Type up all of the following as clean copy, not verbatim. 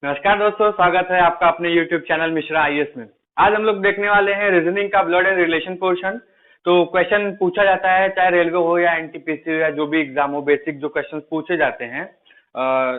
नमस्कार दोस्तों, स्वागत है आपका अपने YouTube चैनल मिश्रा आईएएस में। आज हम लोग देखने वाले हैं रीजनिंग का ब्लड एंड रिलेशन पोर्शन। तो क्वेश्चन पूछा जाता है, चाहे रेलवे हो या एनटीपीसी हो या जो भी एग्जाम हो, बेसिक जो क्वेश्चन पूछे जाते हैं,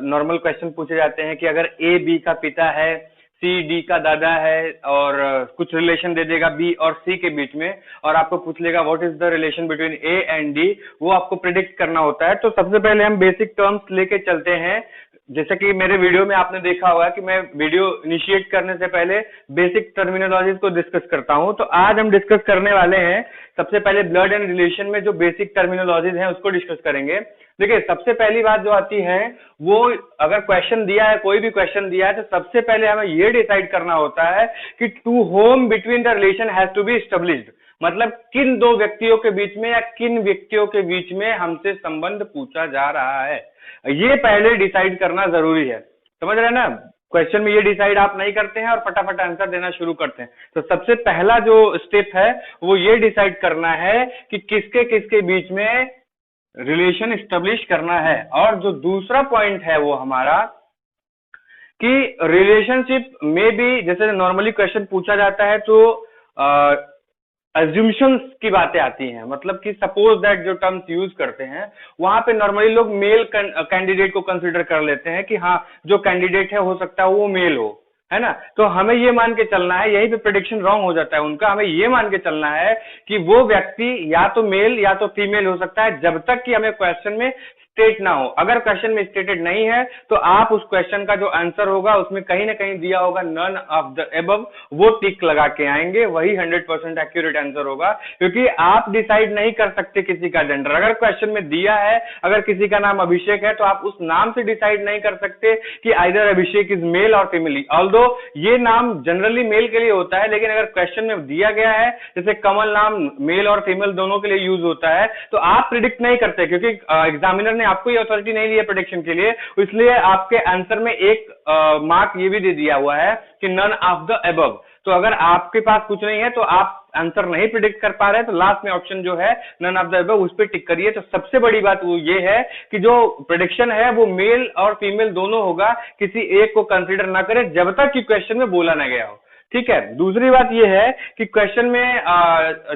नॉर्मल क्वेश्चन पूछे जाते हैं कि अगर ए बी का पिता है, सी डी का दादा है और कुछ रिलेशन दे देगा बी और सी के बीच में, और आपको पूछ लेगा what is the relation between A and D, वो आपको प्रिडिक्ट करना होता है। तो सबसे पहले हम बेसिक टर्म्स लेके चलते हैं। जैसे कि मेरे वीडियो में आपने देखा होगा कि मैं वीडियो इनिशिएट करने से पहले बेसिक टर्मिनोलॉजीज को डिस्कस करता हूं। तो आज हम डिस्कस करने वाले हैं सबसे पहले ब्लड एंड रिलेशन में जो बेसिक टर्मिनोलॉजीज हैं उसको डिस्कस करेंगे। देखिए, सबसे पहली बात जो आती है वो, अगर क्वेश्चन दिया है, कोई भी क्वेश्चन दिया है, तो सबसे पहले हमें ये डिसाइड करना होता है कि to whom between the relation has to be established. मतलब किन दो व्यक्तियों के बीच में या किन व्यक्तियों के बीच में हमसे संबंध पूछा जा रहा है, ये पहले डिसाइड करना जरूरी है। समझ रहे हैं ना? क्वेश्चन में ये डिसाइड आप नहीं करते हैं और फटाफट आंसर देना शुरू करते हैं। तो सबसे पहला जो स्टेप है वो ये डिसाइड करना है कि किसके किसके बीच में रिलेशन एस्टेब्लिश करना है। और जो दूसरा पॉइंट है वो हमारा कि रिलेशनशिप में भी, जैसे नॉर्मली क्वेश्चन पूछा जाता है तो अज्यूमशंस की बातें आती हैं। मतलब कि सपोज दैट जो टर्म्स यूज करते हैं वहां पे नॉर्मली लोग मेल कैंडिडेट को कंसीडर कर लेते हैं कि हाँ, जो कैंडिडेट है हो सकता है वो मेल हो, है ना। तो हमें ये मान के चलना है, यही पे प्रेडिक्शन रॉन्ग हो जाता है उनका। हमें ये मान के चलना है कि वो व्यक्ति या तो मेल या तो फीमेल हो सकता है, जब तक कि हमें क्वेश्चन में स्टेट ना हो। अगर क्वेश्चन में स्टेटेड नहीं है तो आप उस क्वेश्चन का जो आंसर होगा उसमें कहीं ना कहीं दिया होगा नन ऑफ द एबव, वो टिक लगा के आएंगे, वही 100% एक्यूरेट आंसर होगा। क्योंकि आप डिसाइड नहीं कर सकते किसी का जेंडर। अगर क्वेश्चन में दिया है, अगर किसी का नाम अभिषेक है, तो आप उस नाम से डिसाइड नहीं कर सकते कि आइदर अभिषेक इज मेल और फीमेल। ऑल्दो ये नाम जनरली मेल के लिए होता है, लेकिन अगर क्वेश्चन में दिया गया है, जैसे कमल नाम मेल और फीमेल दोनों के लिए यूज होता है, तो आप प्रिडिक्ट नहीं करते क्योंकि एग्जामिनर ने आपको ये अथॉरिटी नहीं ली है प्रेडिक्शन के लिए। इसलिए आपके आंसर में एक मार्क ये भी दे दिया हुआ है कि नन ऑफ द अबव। तो अगर आपके पास कुछ नहीं है तो आप आंसर नहीं प्रिडिक्ट कर पा रहे, तो लास्ट में ऑप्शन जो है नन ऑफ द अबव, उस पर टिक करिए। तो सबसे बड़ी बात वो ये है कि जो प्रेडिक्शन है वो मेल और फीमेल दोनों होगा, किसी एक को कंसीडर ना करें जब तक कि क्वेश्चन में बोला ना गया हो। ठीक है। दूसरी बात ये है कि क्वेश्चन में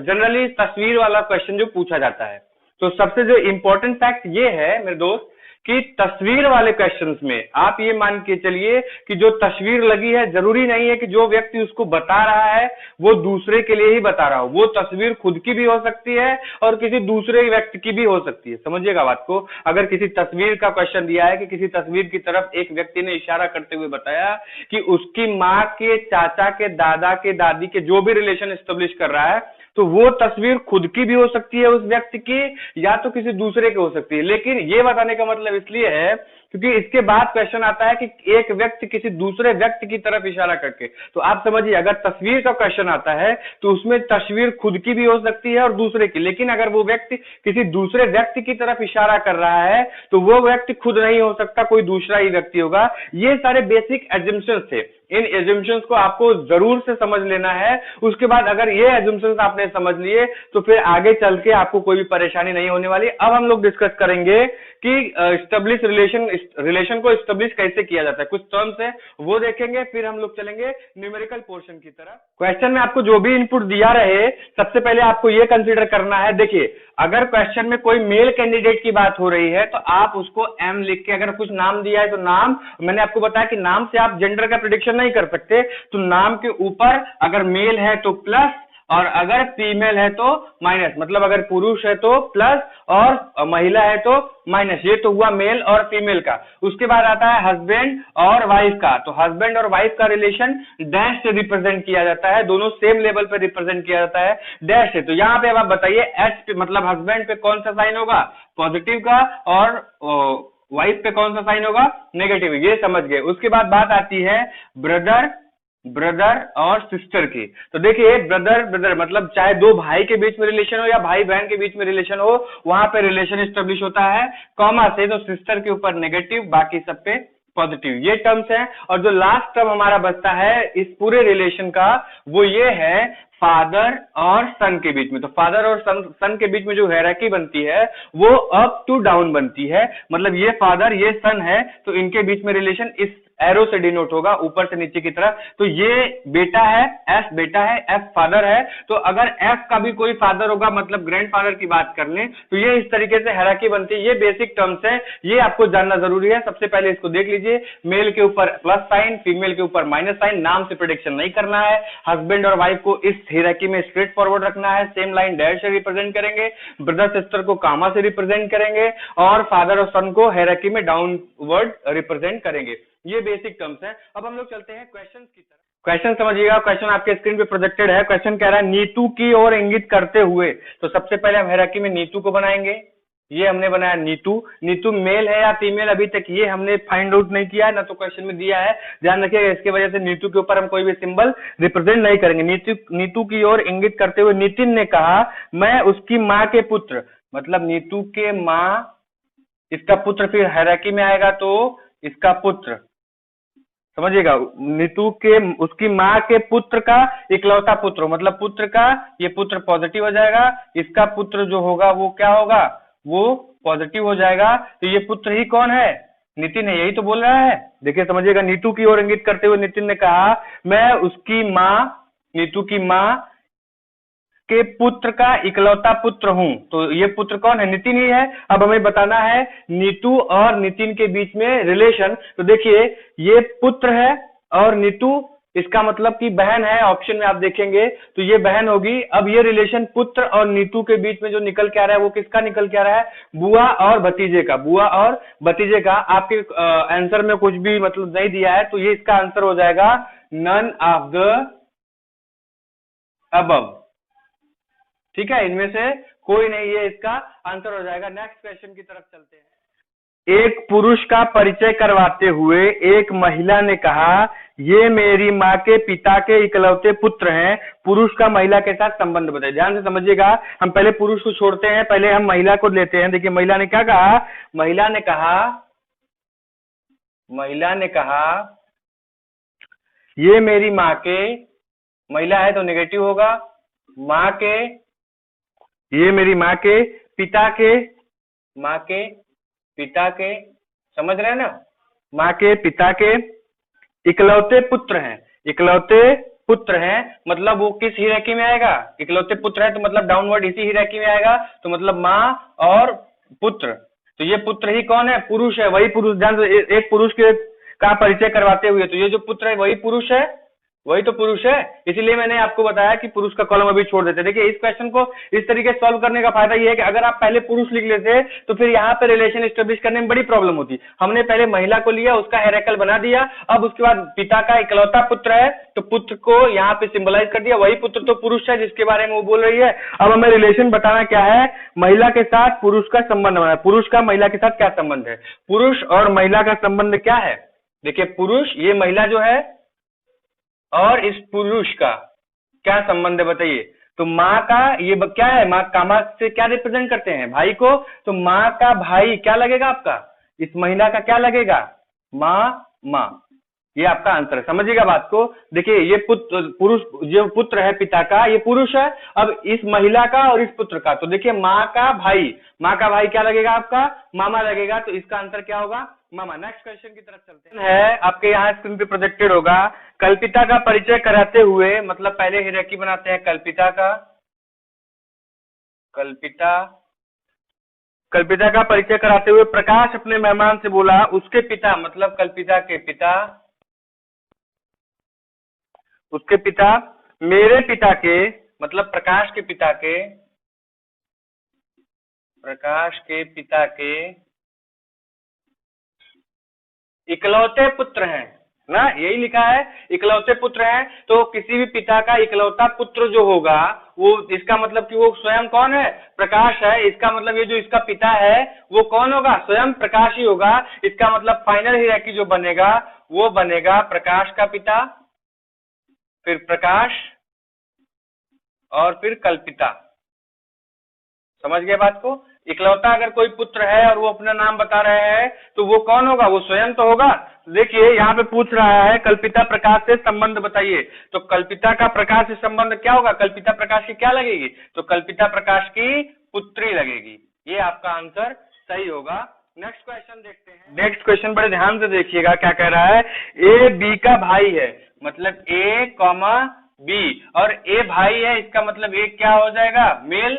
जनरली तस्वीर वाला क्वेश्चन जो पूछा जाता है, तो सबसे जो इंपॉर्टेंट फैक्ट ये है मेरे दोस्त कि तस्वीर वाले क्वेश्चंस में आप ये मान के चलिए कि जो तस्वीर लगी है, जरूरी नहीं है कि जो व्यक्ति उसको बता रहा है वो दूसरे के लिए ही बता रहा हो। वो तस्वीर खुद की भी हो सकती है और किसी दूसरे व्यक्ति की भी हो सकती है। समझिएगा बात को। अगर किसी तस्वीर का क्वेश्चन दिया है कि किसी तस्वीर की तरफ एक व्यक्ति ने इशारा करते हुए बताया कि उसकी माँ के, चाचा के, दादा के, दादी के जो भी रिलेशन एस्टेब्लिश कर रहा है, तो वो तस्वीर खुद की भी हो सकती है उस व्यक्ति की, या तो किसी दूसरे की हो सकती है। लेकिन ये बताने का मतलब इसलिए है क्योंकि इसके बाद क्वेश्चन आता है कि एक व्यक्ति किसी दूसरे व्यक्ति की तरफ इशारा करके। तो आप समझिए, अगर तस्वीर का क्वेश्चन आता है तो उसमें तस्वीर खुद की भी हो सकती है और दूसरे की। लेकिन अगर वो व्यक्ति किसी दूसरे व्यक्ति की तरफ इशारा कर रहा है तो वो व्यक्ति खुद नहीं हो सकता, कोई दूसरा ही व्यक्ति होगा। ये सारे बेसिक एजम्पशंस थे। इन एजम्पशंस को आपको जरूर से समझ लेना है। उसके बाद अगर ये एजम्पशंस आपने समझ लिए तो फिर आगे चल के आपको कोई भी परेशानी नहीं होने वाली। अब हम लोग डिस्कस करेंगे कि एस्टेब्लिश रिलेशन को एस्टेब्लिश कैसे किया जाता है। कुछ टर्म्स है वो देखेंगे, फिर हम लोग चलेंगे न्यूमेरिकल पोर्शन की तरफ। क्वेश्चन में आपको जो भी इनपुट दिया रहे, सबसे पहले आपको ये कंसीडर करना है। देखिए, अगर क्वेश्चन में कोई मेल कैंडिडेट की बात हो रही है तो आप उसको एम लिख के, अगर कुछ नाम दिया है तो नाम, मैंने आपको बताया कि नाम से आप जेंडर का प्रेडिक्शन नहीं कर सकते, तो नाम के ऊपर अगर मेल है तो प्लस और अगर फीमेल है तो माइनस। मतलब अगर पुरुष है तो प्लस और महिला है तो माइनस। ये तो हुआ मेल और फीमेल का। उसके बाद आता है हस्बैंड और वाइफ का। तो हस्बैंड और वाइफ का रिलेशन डैश से रिप्रेजेंट किया जाता है, दोनों सेम लेवल पे रिप्रेजेंट किया जाता है डैश से। तो यहाँ पे अब आप बताइए एच पे, मतलब हस्बैंड पे कौन सा साइन होगा? पॉजिटिव का, और वाइफ पे कौन सा साइन होगा? नेगेटिव। ये समझ गए। उसके बाद बात आती है ब्रदर और सिस्टर की। तो देखिए, ब्रदर मतलब चाहे दो भाई के बीच में रिलेशन हो या भाई बहन के बीच में रिलेशन हो, वहां पे रिलेशन एस्टेब्लिश होता है कॉमा से। तो सिस्टर के ऊपर नेगेटिव, बाकी सब पे पॉजिटिव। ये टर्म्स हैं। और जो लास्ट टर्म हमारा बचता है इस पूरे रिलेशन का, वो ये है फादर और सन के बीच में। तो फादर और सन के बीच में जो हायरार्की बनती है वो अप टू डाउन बनती है। मतलब ये फादर, ये सन है, तो इनके बीच में रिलेशन इस एरो से डिनोट होगा ऊपर से नीचे की तरफ। तो ये बेटा है, एफ बेटा है, एफ फादर है। तो अगर एफ का भी कोई फादर होगा, मतलब ग्रैंडफादर की बात कर लें, तो ये इस तरीके से हायरार्की बनती है। ये बेसिक टर्म्स है, ये आपको जानना जरूरी है। सबसे पहले इसको देख लीजिए, मेल के ऊपर प्लस साइन, फीमेल के ऊपर माइनस साइन, नाम से प्रेडिक्शन नहीं करना है। हस्बैंड और वाइफ को इस हायरार्की में स्ट्रेट फॉरवर्ड रखना है, सेम लाइन डैश से रिप्रेजेंट करेंगे, ब्रदर सिस्टर को कामा से रिप्रेजेंट करेंगे, और फादर और सन को हायरार्की में डाउनवर्ड रिप्रेजेंट करेंगे। ये बेसिक टर्म्स हैं। अब हम लोग चलते हैं क्वेश्चंस की तरफ। क्वेश्चन समझिएगा, क्वेश्चन आपके स्क्रीन पे प्रोजेक्टेड है। क्वेश्चन कह रहा है नीतू की ओर इंगित करते हुए। तो सबसे पहले हम हायरार्की में नीतू को बनाएंगे। ये हमने बनाया नीतू। नीतू मेल है या फीमेल अभी तक ये हमने फाइंड आउट नहीं किया है, ना तो क्वेश्चन में दिया है। ध्यान रखिएगा, इसके वजह से नीतू के ऊपर हम कोई भी सिंबल रिप्रेजेंट नहीं करेंगे। नीतू की ओर इंगित करते हुए नितिन ने कहा, मैं उसकी माँ के पुत्र, मतलब नीतू के माँ, इसका पुत्र फिर हायरार्की में आएगा तो इसका पुत्र, समझिएगा, नीतू के उसकी माँ के पुत्र का इकलौता पुत्र, मतलब पुत्र का ये पुत्र पॉजिटिव हो जाएगा, इसका पुत्र जो होगा वो क्या होगा, वो पॉजिटिव हो जाएगा। तो ये पुत्र ही कौन है, नितिन है, यही तो बोल रहा है। देखिए समझिएगा, नीतू की ओर इंगित करते हुए नितिन ने कहा, मैं उसकी माँ, नीतू की माँ के पुत्र का इकलौता पुत्र हूं। तो ये पुत्र कौन है, नितिन ही है। अब हमें बताना है नीतू और नितिन के बीच में रिलेशन। तो देखिए ये पुत्र है और नीतू इसका मतलब कि बहन है, ऑप्शन में आप देखेंगे तो ये बहन होगी। अब ये रिलेशन पुत्र और नीतू के बीच में जो निकल के आ रहा है वो किसका निकल के आ रहा है, बुआ और भतीजे का, बुआ और भतीजे का। आपके आंसर में कुछ भी मतलब नहीं दिया है, तो ये इसका आंसर हो जाएगा नन ऑफ द अबव। ठीक है, इनमें से कोई नहीं, ये इसका आंसर हो जाएगा। नेक्स्ट क्वेश्चन की तरफ चलते हैं। एक पुरुष का परिचय करवाते हुए एक महिला ने कहा, ये मेरी माँ के पिता के इकलौते पुत्र हैं। पुरुष का महिला के साथ संबंध बताइए। ध्यान से समझिएगा, हम पहले पुरुष को छोड़ते हैं, पहले हम महिला को लेते हैं। देखिए महिला ने क्या कहा, महिला ने कहा ये मेरी माँ के, महिला है तो नेगेटिव होगा, माँ के, ये मेरी माँ के पिता के, माँ के पिता के, समझ रहे हैं ना, माँ के पिता के इकलौते पुत्र हैं। इकलौते पुत्र हैं मतलब वो किस हियरार्की में आएगा, इकलौते पुत्र है तो मतलब डाउनवर्ड इसी हियरार्की में आएगा। तो मतलब माँ और पुत्र, तो ये पुत्र ही कौन है, पुरुष है, वही पुरुष। ध्यान से, एक पुरुष के का परिचय करवाते हुए, तो ये जो पुत्र है वही पुरुष है, वही तो पुरुष है। इसीलिए मैंने आपको बताया कि पुरुष का कॉलम अभी छोड़ देते। देखिए इस क्वेश्चन को इस तरीके से सॉल्व करने का फायदा ये है कि अगर आप पहले पुरुष लिख लेते तो फिर यहाँ पे रिलेशन एस्टेब्लिश करने में बड़ी प्रॉब्लम होती। हमने पहले महिला को लिया, उसका हेरेकल बना दिया, अब उसके बाद पिता का इकलौता पुत्र है तो पुत्र को यहाँ पे सिंबलाइज कर दिया, वही पुत्र तो पुरुष है जिसके बारे में वो बोल रही है। अब हमें रिलेशन बताना क्या है, महिला के साथ पुरुष का संबंध बनाना। पुरुष का महिला के साथ क्या संबंध है, पुरुष और महिला का संबंध क्या है। देखिए पुरुष, ये महिला जो है, और इस पुरुष का क्या संबंध है बताइए। तो माँ का ये क्या है, माँ कामा से क्या रिप्रेजेंट करते हैं, भाई को। तो माँ का भाई क्या लगेगा आपका, इस महिला का क्या लगेगा, माँ, माँ। ये आपका आंसर है, समझिएगा बात को। देखिए ये पुरुष जो पुत्र है पिता का, ये पुरुष है। अब इस महिला का और इस पुत्र का, तो देखिए माँ का भाई, माँ का भाई क्या लगेगा आपका, मामा लगेगा। तो इसका आंसर क्या होगा, मामा। नेक्स्ट क्वेश्चन की तरफ चलते हैं। आपके यहाँ स्क्रीन पे प्रोजेक्टेड होगा, कल्पिता का परिचय कराते हुए, मतलब पहले हियरार्की बनाते हैं कल्पिता का, कल्पिता का परिचय कराते हुए प्रकाश अपने मेहमान से बोला, उसके पिता, मतलब कल्पिता के पिता, उसके पिता मेरे पिता के, मतलब प्रकाश के पिता के, प्रकाश के पिता के इकलौते पुत्र हैं ना, यही लिखा है इकलौते पुत्र हैं। तो किसी भी पिता का इकलौता पुत्र जो होगा वो, इसका मतलब कि वो स्वयं कौन है, प्रकाश है। इसका मतलब ये जो इसका पिता है वो कौन होगा, स्वयं प्रकाश ही होगा। इसका मतलब फाइनल हियरार्की जो बनेगा वो बनेगा प्रकाश का पिता, फिर प्रकाश और फिर कल्पिता। समझ गए बात को। इकलौता अगर कोई पुत्र है और वो अपना नाम बता रहे हैं तो वो कौन होगा, वो स्वयं तो होगा। देखिए यहाँ पे पूछ रहा है कल्पिता प्रकाश से संबंध बताइए, तो कल्पिता का प्रकाश से संबंध क्या होगा, कल्पिता प्रकाश की क्या लगेगी, तो कल्पिता प्रकाश की पुत्री लगेगी। ये आपका आंसर सही होगा। नेक्स्ट क्वेश्चन देखते हैं। नेक्स्ट क्वेश्चन बड़े ध्यान से देखिएगा क्या कह रहा है। ए बी का भाई है, मतलब ए कॉमा बी, और ए भाई है, इसका मतलब ए क्या हो जाएगा, मेल,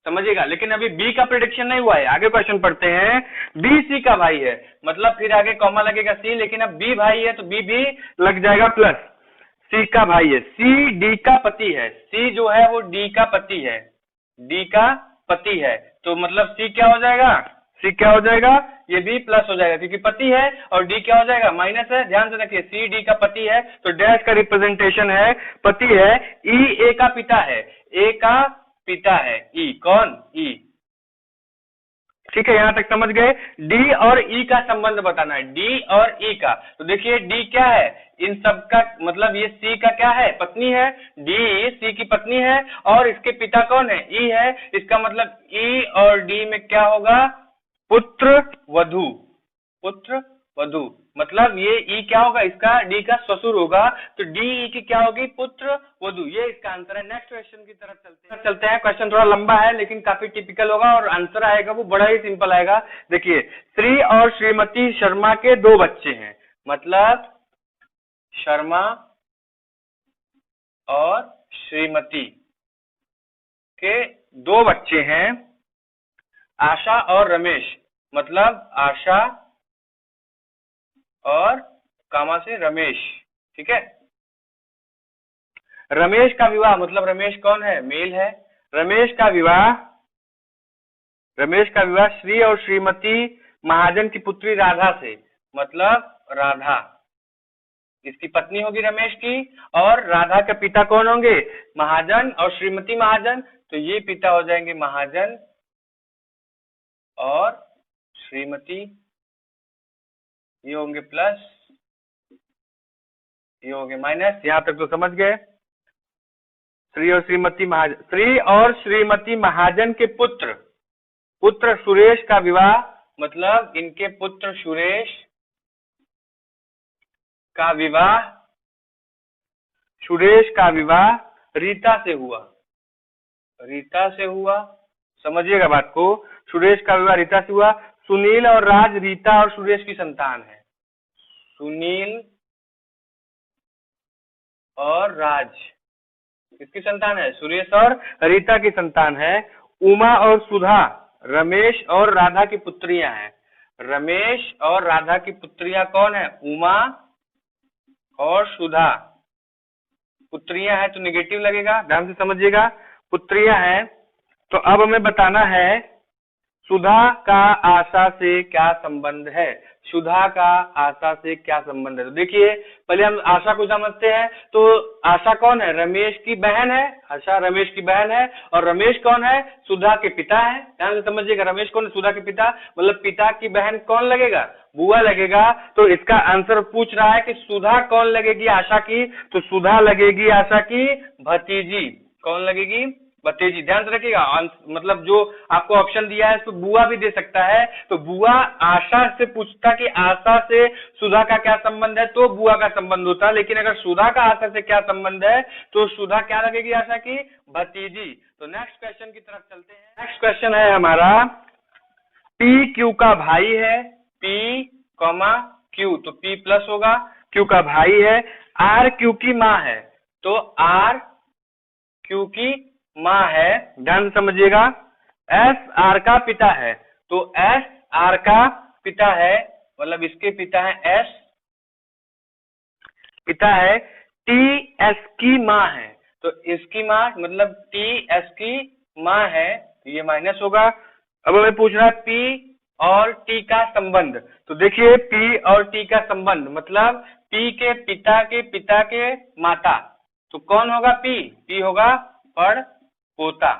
समझिएगा। लेकिन अभी बी का प्रेडिक्शन नहीं हुआ है, आगे क्वेश्चन पढ़ते हैं। बी सी का भाई है, मतलब फिर आगे कॉमा लगेगा सी, लेकिन अब बी भाई है तो बी भी लग जाएगा प्लस। सी का भाई है, सी डी का पति है, सी जो है वो डी का पति है, डी का पति है, तो मतलब सी क्या हो जाएगा, सी क्या हो जाएगा, ये भी प्लस हो जाएगा क्योंकि पति है, और डी क्या हो जाएगा, माइनस है। ध्यान से रखिए, सी डी का पति है तो डैश का रिप्रेजेंटेशन है पति है। ई ए का पिता है, ए का पिता है, ई कौन, ई, ठीक है, यहां तक समझ गए। डी और ई का संबंध बताना है, डी और ई का। तो देखिए डी क्या है, इन सब का मतलब ये सी का क्या है, पत्नी है, डी सी की पत्नी है, और इसके पिता कौन है, ई है। इसका मतलब ई और डी में क्या होगा, पुत्र वधु, पुत्र वधु, मतलब ये ई क्या होगा, इसका डी का ससुर होगा, तो डी ई की क्या होगी, पुत्र वधु, ये इसका आंसर है। नेक्स्ट क्वेश्चन की तरफ चलते हैं। क्वेश्चन थोड़ा लंबा है लेकिन काफी टिपिकल होगा, और आंसर आएगा वो बड़ा ही सिंपल आएगा। देखिए, श्री और श्रीमती शर्मा के 2 बच्चे हैं, मतलब शर्मा और श्रीमती के 2 बच्चे हैं। आशा और रमेश, मतलब आशा और कामा से रमेश, ठीक है। रमेश का विवाह, मतलब रमेश कौन है, मेल है। रमेश का विवाह श्री और श्रीमती महाजन की पुत्री राधा से, मतलब राधा इसकी पत्नी होगी रमेश की, और राधा के पिता कौन होंगे, महाजन और श्रीमती महाजन, तो ये पिता हो जाएंगे महाजन, और श्रीमती ये होंगे प्लस, ये होंगे माइनस। यहां तक तो समझ गए। श्री और श्रीमती महाजन के पुत्र सुरेश का विवाह, मतलब इनके पुत्र सुरेश का विवाह रीता से हुआ, समझिएगा बात को। सुरेश का विवाह रीता से हुआ। सुनील और राज रीता और सुरेश की संतान है, सुनील और राज किसकी संतान है, सुरेश और रीता की संतान है। उमा और सुधा रमेश और राधा की पुत्रियां हैं। रमेश और राधा की पुत्रियां कौन है, उमा और सुधा, पुत्रियां हैं तो नेगेटिव लगेगा, ध्यान से समझिएगा, पुत्रियां हैं। तो अब हमें बताना है सुधा का आशा से क्या संबंध है, सुधा का आशा से क्या संबंध है। तो देखिए पहले हम आशा को समझते हैं। तो आशा कौन है, रमेश की बहन है, आशा रमेश की बहन है, और रमेश कौन है, सुधा के पिता है। ध्यान से समझिएगा, रमेश कौन है, सुधा के पिता, मतलब पिता की बहन कौन लगेगा, बुआ लगेगा। तो इसका आंसर पूछ रहा है कि सुधा कौन लगेगी आशा की, तो सुधा लगेगी आशा की भतीजी, कौन लगेगी, भतीजी। ध्यान से रखिएगा, मतलब जो आपको ऑप्शन दिया है इसको बुआ भी दे सकता है। तो बुआ आशा से पूछता कि आशा से सुधा का क्या संबंध है, तो बुआ का संबंध होता, लेकिन अगर सुधा का आशा से क्या संबंध है तो सुधा क्या लगेगी, आशा की भतीजी। तो नेक्स्ट क्वेश्चन की तरफ चलते हैं। नेक्स्ट क्वेश्चन है हमारा, पी क्यू का भाई है, पी कॉमा क्यू, तो पी प्लस होगा, क्यू का भाई है। आर क्यू की माँ है, तो आर क्यू की माँ है, ध्यान समझिएगा। एस आर का पिता है, तो एस आर का पिता है, मतलब इसके पिता है एस, पिता है। टी एस की माँ है, तो इसकी माँ मतलब टी एस की माँ है, तो ये माइनस होगा। अब हमें पूछ रहा है पी और टी का संबंध। तो देखिए पी और टी का संबंध मतलब पी के पिता के माता, तो कौन होगा, पी होगा पर पोता,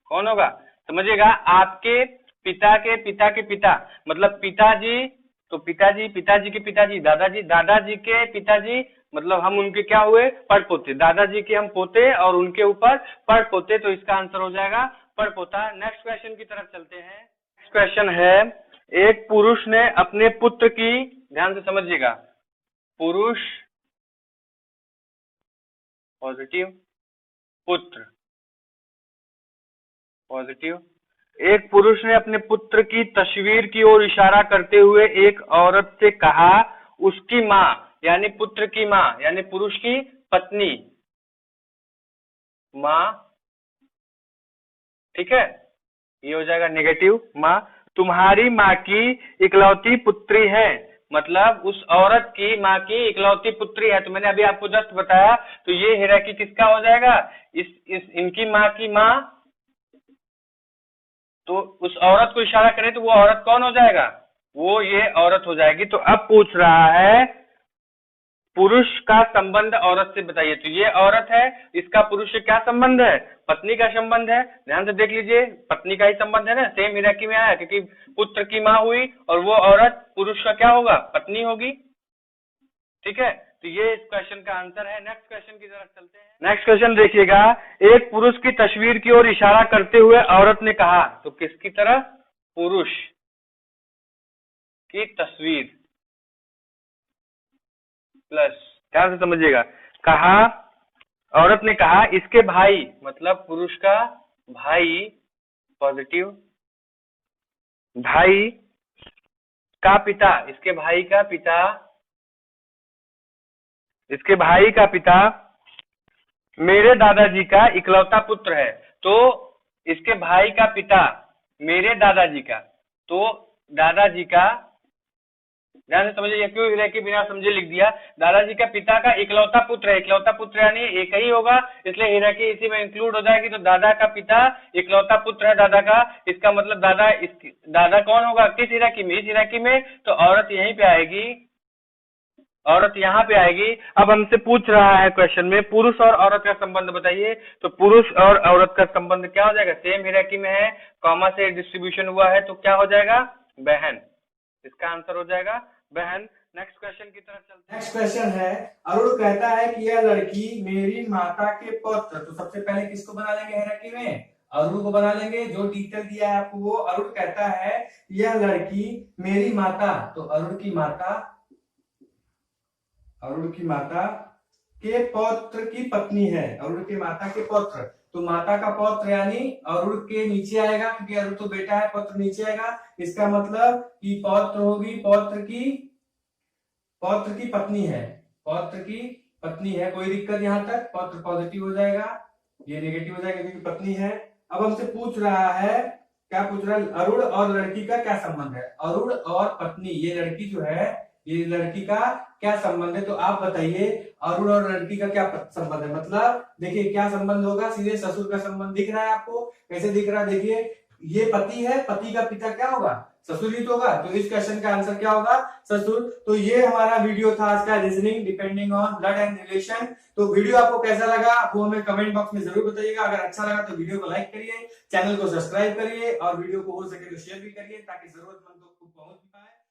कौन होगा समझिएगा, आपके पिता के पिता मतलब पिताजी, तो पिताजी के पिताजी दादाजी के पिताजी, मतलब हम उनके क्या हुए, पड़पोते, दादाजी के हम पोते और उनके ऊपर पड़पोते, तो इसका आंसर हो जाएगा पड़पोता। नेक्स्ट क्वेश्चन की तरफ चलते हैं। नेक्स्ट क्वेश्चन है, एक पुरुष ने अपने पुत्र की, ध्यान से समझिएगा, पुरुष पॉजिटिव, पुत्र पॉजिटिव, एक पुरुष ने अपने पुत्र की तस्वीर की ओर इशारा करते हुए एक औरत से कहा, उसकी माँ, यानी पुत्र की माँ, यानी पुरुष की पत्नी, माँ, ठीक है, ये हो जाएगा नेगेटिव, माँ, तुम्हारी माँ की इकलौती पुत्री है, मतलब उस औरत की माँ की इकलौती पुत्री है। तो मैंने अभी आपको जस्ट बताया, तो ये हिराकी किसका हो जाएगा, इस इनकी माँ की माँ, तो उस औरत को इशारा करें तो वो औरत कौन हो जाएगा, वो ये औरत हो जाएगी। तो अब पूछ रहा है पुरुष का संबंध औरत से बताइए, तो ये औरत है, इसका पुरुष से क्या संबंध है, पत्नी का संबंध है। ध्यान से देख लीजिए, पत्नी का ही संबंध है ना, सेम हिराकी में आया, क्योंकि पुत्र की माँ हुई और वो औरत पुरुष का क्या होगा, पत्नी होगी, ठीक है। तो ये इस क्वेश्चन का आंसर है। नेक्स्ट क्वेश्चन की तरफ चलते हैं। नेक्स्ट क्वेश्चन देखिएगा, एक पुरुष की तस्वीर की ओर इशारा करते हुए औरत ने कहा, तो किसकी तरह, पुरुष की तस्वीर प्लस, ध्यान से समझिएगा, कहा, औरत ने कहा इसके भाई, मतलब पुरुष का भाई, पॉजिटिव, भाई का पिता, इसके भाई का पिता, इसके भाई का पिता मेरे दादाजी का इकलौता पुत्र है। तो इसके भाई का पिता मेरे दादाजी का, तो दादाजी का, ध्यान से समझिए, क्यों हिराकी बिना समझे लिख दिया, दादाजी का पिता का इकलौता पुत्र है, इकलौता पुत्र यानी एक ही होगा, इसलिए हिराकी इसी में इंक्लूड हो जाएगी। तो दादा का पिता इकलौता पुत्र है दादा का, इसका मतलब दादा, दादा कौन होगा, किस हिराकी में, इस हिराकी में, तो औरत यहीं पे आएगी, औरत यहाँ पे आएगी। अब हमसे पूछ रहा है क्वेश्चन में पुरुष और औरत का संबंध बताइए, तो पुरुष और औरत का संबंध क्या हो जाएगा, सेम हिराकी में है, कॉमा से डिस्ट्रीब्यूशन हुआ है, तो क्या हो जाएगा, बहन, इसका आंसर हो जाएगा बहन। नेक्स्ट क्वेश्चन की तरफ चलते हैं। नेक्स्ट क्वेश्चन है, अरुण कहता है कि यह लड़की मेरी माता के पौत्र, तो सबसे पहले किसको बना लेंगे हायरार्की में, अरुण को बना लेंगे, जो डिटेल दिया है आपको वो। अरुण कहता है यह लड़की मेरी माता, तो अरुण की माता, अरुण की माता के पौत्र की पत्नी है, अरुण की माता के पौत्र, तो माता का पौत्र यानी अरुण के नीचे आएगा, क्योंकि अरुण तो बेटा है, पौत्र नीचे आएगा, इसका मतलब कि पौत्र होगी, पौत्र की पत्नी है, पौत्र की पत्नी है, कोई दिक्कत यहाँ तक, पौत्र पॉजिटिव हो जाएगा, ये नेगेटिव हो जाएगा क्योंकि पत्नी है। अब हमसे पूछ रहा है, क्या पूछ रहा है, अरुण और लड़की का क्या संबंध है, अरुण और पत्नी, ये लड़की जो है, ये लड़की का क्या संबंध है, तो आप बताइए अरुण और लड़की का क्या संबंध है। मतलब देखिए क्या संबंध होगा, सीधे ससुर का संबंध दिख रहा है आपको, कैसे दिख रहा है, देखिए ये पति है, पति का पिता क्या होगा, ससुर ही तो होगा, तो इस क्वेश्चन का आंसर क्या होगा, ससुर। तो ये हमारा वीडियो था आज का, reasoning depending on blood and relation. तो वीडियो आपको कैसा लगा वो हमें कमेंट बॉक्स में जरूर बताइएगा। अगर अच्छा लगा तो वीडियो को लाइक करिए, चैनल को सब्सक्राइब करिए और वीडियो को हो सके तो शेयर भी करिए, ताकि जरूरतमंदों को पहुंच पाए।